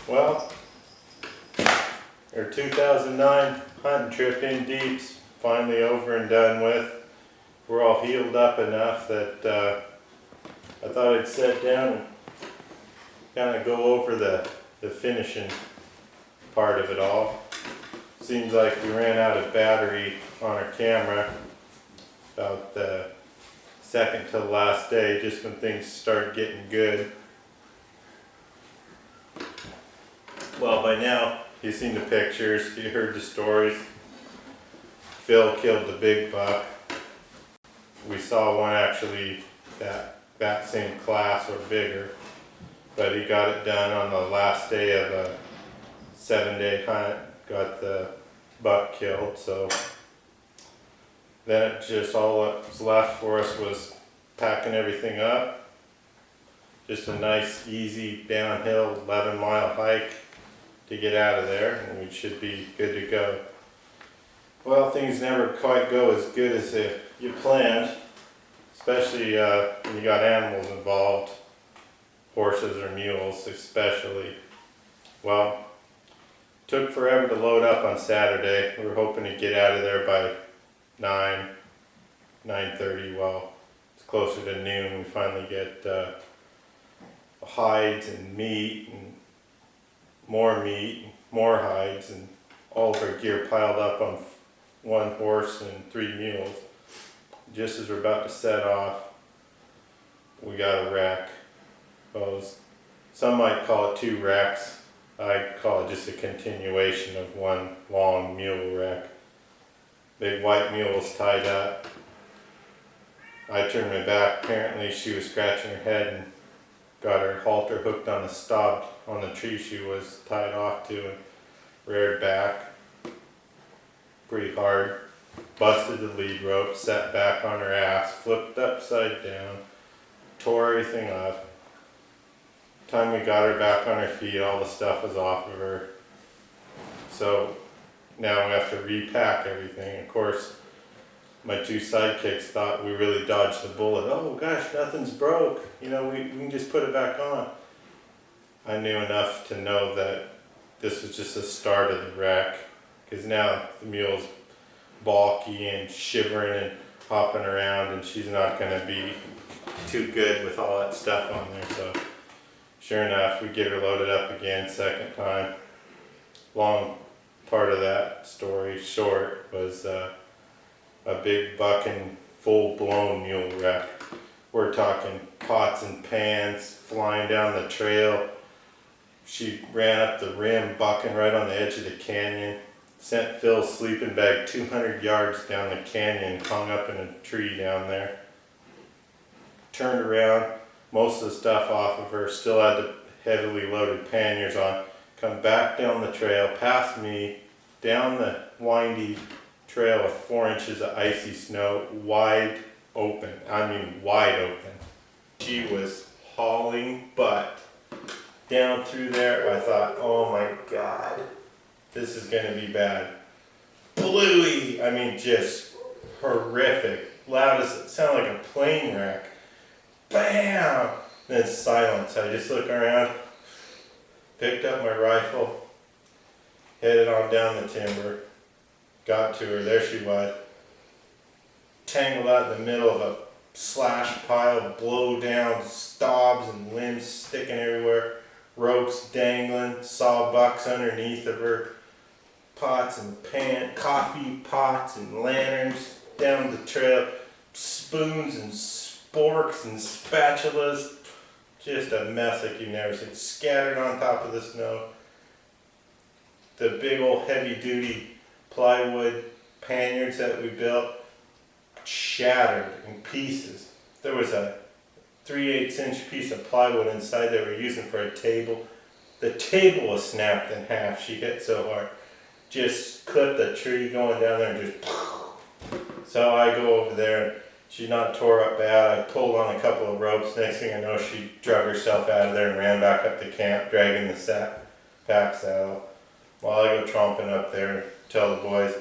Well, our 2009 hunting trip in Deep's finally over and done with. We're all healed up enough that I thought I'd sit down and kind of go over the finishing part of it all. Seems like we ran out of battery on our camera about the second to the last day, just when things started getting good. Well, by now, you've seen the pictures, you heard the stories. Phil killed the big buck. We saw one actually that same class or bigger, but he got it done on the last day of a 7-day hunt, got the buck killed. So then it just all that was left for us was packing everything up. Just a nice, easy downhill 11-mile hike to get out of there, and we should be good to go. Well, things never quite go as good as you planned, especially when you got animals involved, horses or mules especially. Well, took forever to load up on Saturday. We were hoping to get out of there by 9:30. Well, it's closer to noon. We finally get hides and meat and more hides, and all of our gear piled up on one horse and 3 mules. Just as we're about to set off, we got a wreck. Well, some might call it 2 wrecks. I call it just a continuation of one long mule wreck. Big white mule was tied up. I turned my back. Apparently she was scratching her head and got her halter hooked on the stub on the tree she was tied off to and reared back pretty hard. Busted the lead rope, sat back on her ass, flipped upside down, tore everything up. Time we got her back on her feet, all the stuff was off of her. So now we have to repack everything. Of course, my 2 sidekicks thought we really dodged the bullet. Oh gosh, nothing's broke. You know, we can just put it back on. I knew enough to know that this was just the start of the wreck, because now the mule's balky and shivering and hopping around, and she's not going to be too good with all that stuff on there. So sure enough, we get her loaded up again, second time. Long part of that story short was a big bucking full-blown mule wreck. We're talking pots and pans flying down the trail. She ran up the rim, bucking right on the edge of the canyon. Sent Phil's sleeping bag 200 yards down the canyon, hung up in a tree down there. Turned around, most of the stuff off of her, still had the heavily loaded panniers on. Come back down the trail, past me, down the windy trail with 4 inches of icy snow, wide open. I mean wide open. She was hauling butt down through there. I thought, oh my God, this is gonna be bad. Bluey! I mean, just horrific. Loud as it sounded like a plane wreck. Bam! Then silence. I just look around, picked up my rifle, headed on down the timber, got to her. There she was, tangled out in the middle of a slash pile, blow down stobs and limbs sticking everywhere, ropes dangling, sawbucks underneath of her, pots and coffee pots and lanterns down the trail, spoons and sporks and spatulas, just a mess like you've never seen, scattered on top of the snow. The big old heavy duty plywood panniers that we built shattered in pieces. There was a 3/8 inch piece of plywood inside they were using for a table. The table was snapped in half. She hit so hard. Just clipped the tree going down there and just. So I go over there. She's not tore up bad. I pulled on a couple of ropes. Next thing I know, she drug herself out of there and ran back up to camp, dragging the pack saddle. While I go tromping up there and tell the boys,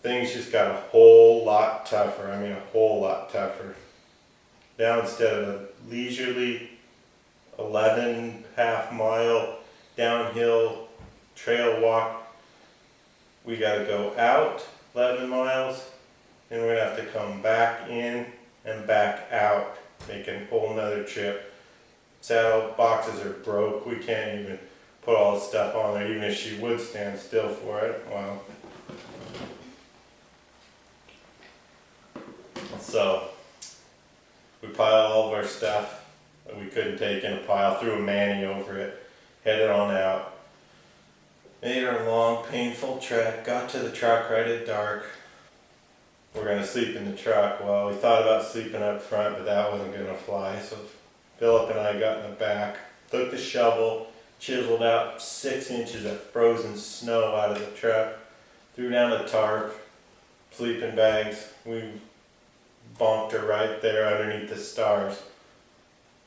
things just got a whole lot tougher. I mean, a whole lot tougher. Now instead of a leisurely 11 half-mile downhill trail walk. We gotta go out 11 miles, and we're gonna have to come back in and back out, make a whole nother trip. Saddle boxes are broke, we can't even put all the stuff on there, even if she would stand still for it. Well, so we piled all of our stuff that we couldn't take in a pile, threw a manny over it, headed on out. Made our long, painful trek, got to the truck right at dark. We're gonna sleep in the truck. Well, we thought about sleeping up front, but that wasn't gonna fly. So Philip and I got in the back, took the shovel, chiseled out 6 inches of frozen snow out of the truck, threw down a tarp, sleeping bags. We bonked her right there underneath the stars.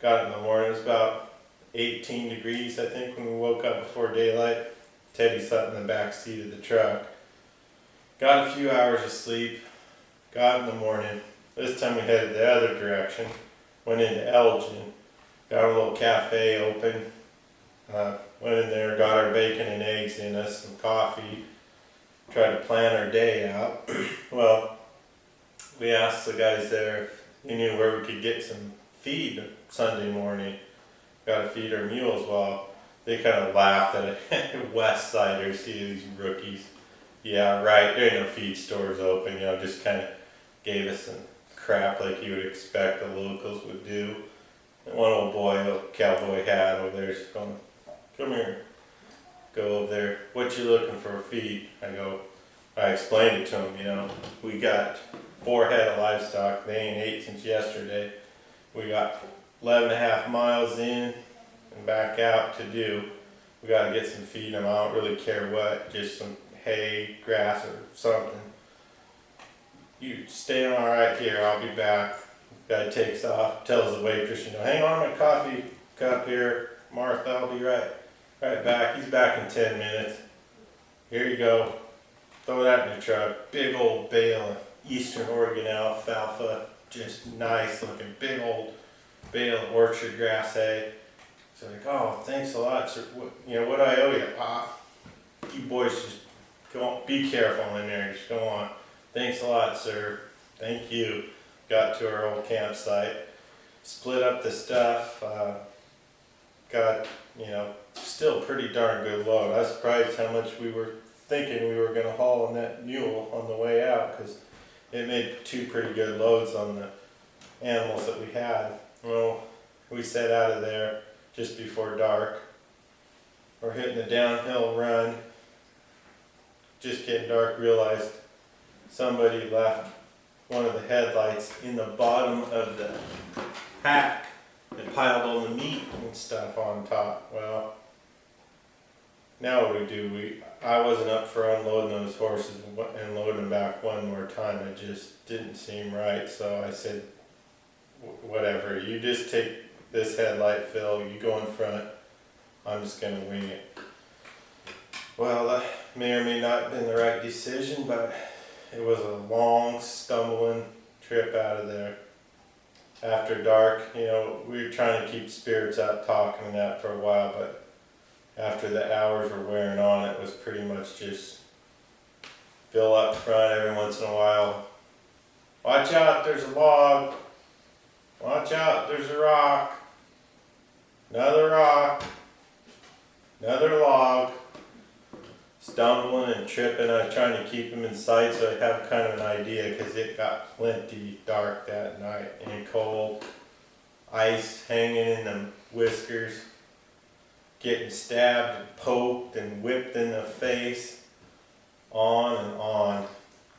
Got it in the morning, it was about 18 degrees, I think, when we woke up before daylight. Teddy sat in the back seat of the truck. Got a few hours of sleep, got in the morning. This time we headed the other direction, went into Elgin, got a little cafe open, went in there, got our bacon and eggs in us, some coffee, tried to plan our day out. Well, we asked the guys there if they knew where we could get some feed Sunday morning. Got to feed our mules. Well, they kind of laughed at it. West Siders, see these rookies. Yeah, right, there ain't no feed stores open, you know, just kind of gave us some crap like you would expect the locals would do. And one old boy, a cowboy hat over there, is going, come here. Go over there, what you looking for a feed? I explained it to him, you know, we got 4 head of livestock, they ain't ate since yesterday. We got 11.5 miles in and back out to do. We gotta get some feed them, I don't really care what, just some hay, grass or something. You stay on right here, I'll be back. Guy takes off, tells the waitress, you know, hang on my coffee cup here, Martha, I'll be right back. He's back in 10 minutes. Here you go. Throw that in the truck. Big old bale of Eastern Oregon alfalfa. Just nice looking, big old bale of orchard grass hay. So like, oh, thanks a lot, sir. What do I owe you? You boys just go on, be careful in there, just go on. Thanks a lot, sir. Thank you. Got to our old campsite, split up the stuff, got, still pretty darn good load. I was surprised how much we were thinking we were going to haul on that mule on the way out, because it made 2 pretty good loads on the animals that we had. Well, we set out of there just before dark. We're hitting the downhill run. Just getting dark, realized somebody left one of the headlights in the bottom of the pack and piled all the meat and stuff on top. Well, now what do? I wasn't up for unloading those horses and loading them back one more time. It just didn't seem right. So I said, whatever, you just take this headlight, Phil, you go in front. I'm just going to wing it. Well, that may or may not have been the right decision, but it was a long, stumbling trip out of there. After dark, we were trying to keep spirits up, talking and that for a while, but after the hours were wearing on, it was pretty much just Phil up front every once in a while. Watch out, there's a log. Watch out, there's a rock. Another rock. Another log. Stumbling and tripping. I was trying to keep him in sight so I'd have kind of an idea, because it got plenty dark that night and cold. Ice hanging in the whiskers. Getting stabbed and poked and whipped in the face. On and on.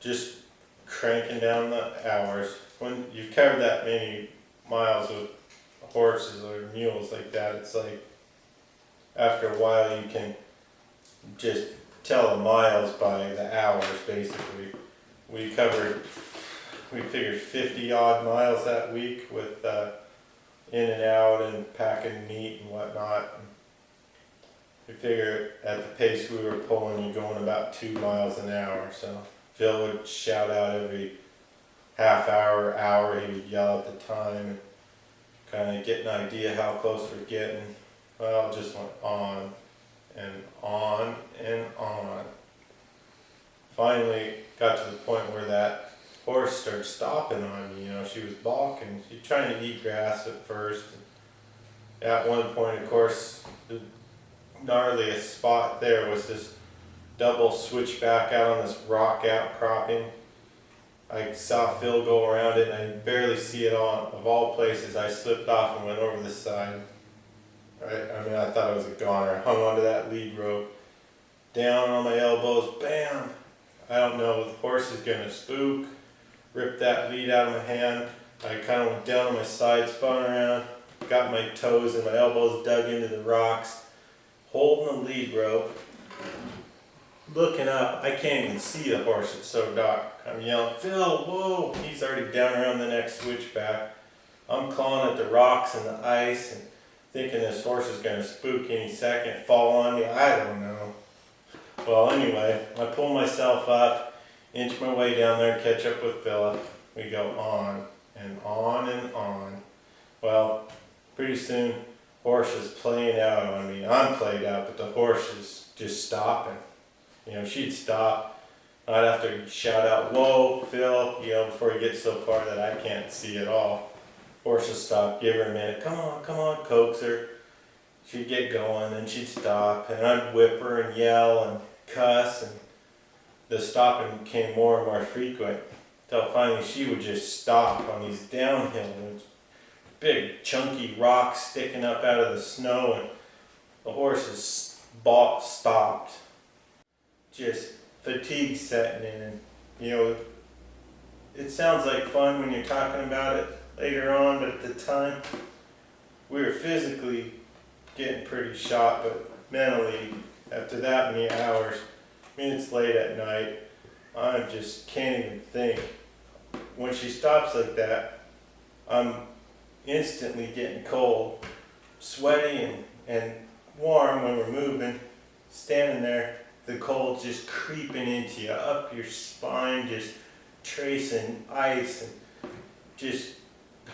Just cranking down the hours. When you've covered that many miles with horses or mules like that, it's like after a while you can just tell the miles by the hours basically. We figured 50 odd miles that week with in and out and packing meat and whatnot. We figure at the pace we were pulling, you're going about 2 miles an hour. So Phil would shout out every half hour, he would yell at the time and kind of get an idea how close we're getting. Well, it just went on hopping on me, you know, she was balking. She was trying to eat grass at first. At one point, of course, the gnarliest spot there was this double switchback out on this rock outcropping. I saw Phil go around it and I barely see it all. Of all places, I slipped off and went over the side. Right? I mean, I thought I was a goner. I hung onto that lead rope, down on my elbows, bam! I don't know, the horse is gonna spook. Ripped that lead out of my hand. I kind of went down on my side, spun around, got my toes and my elbows dug into the rocks, holding the lead rope. Looking up, I can't even see the horse, it's so dark. I'm yelling, Phil, whoa! He's already down around the next switchback. I'm clawing at the rocks and the ice and thinking this horse is going to spook any second, fall on me, I don't know. Well, anyway, I pull myself up, inch my way down there, catch up with Philip. We go on and on and on. Well, pretty soon, horse is playing out on me. I'm played out, but the horse is just stopping. You know, she'd stop. I'd have to shout out, whoa, Phil, you know, before he gets so far that I can't see at all. Horse would stop, give her a minute, come on, coax her. She'd get going, and she'd stop, and I'd whip her and yell and cuss, and the stopping became more and more frequent, until finally she would just stop on these downhill ones. Big chunky rocks sticking up out of the snow, and the horse is stopped. Just fatigue setting in. You know, it sounds like fun when you're talking about it later on, but at the time, we were physically getting pretty shot, but mentally, after that many hours, I mean, it's late at night, I just can't even think. When she stops like that, I'm instantly getting cold, sweaty and warm when we're moving, standing there, the cold just creeping into you, up your spine, just tracing ice, and just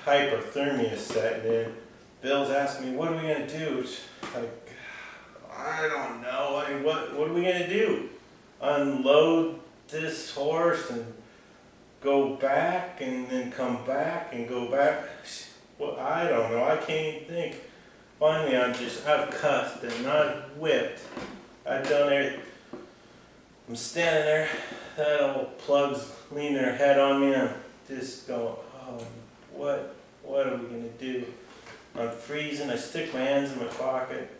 hypothermia setting in. Bill's asking me, what are we going to do? It's like, I don't know. I mean, what are we going to do? Unload this horse and go back and then come back and go back? Well, I don't know. I can't even think. Finally, I've cussed and I've whipped. I've done everything. I'm standing there, that old plug's leaning her head on me, and I'm just going, oh, what are we going to do? I'm freezing, I stick my hands in my pocket.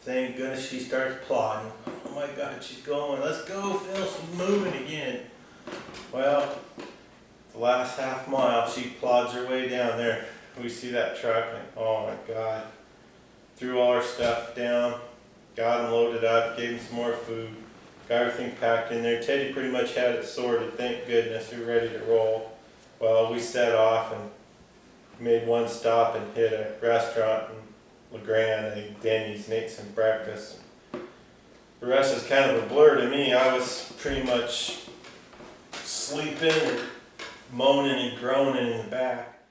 Thank goodness she starts plodding. Oh my God, she's going. Let's go, Phil, she's moving again. Well, the last half mile, she plods her way down there. We see that truck, and oh my God. Threw all our stuff down. Got him loaded up, gave him some more food, got everything packed in there. Teddy pretty much had it sorted, thank goodness, we were ready to roll. Well, we set off and made one stop and hit a restaurant in La Grande, a Denny's, and ate some breakfast. The rest is kind of a blur to me. I was pretty much sleeping and moaning and groaning in the back.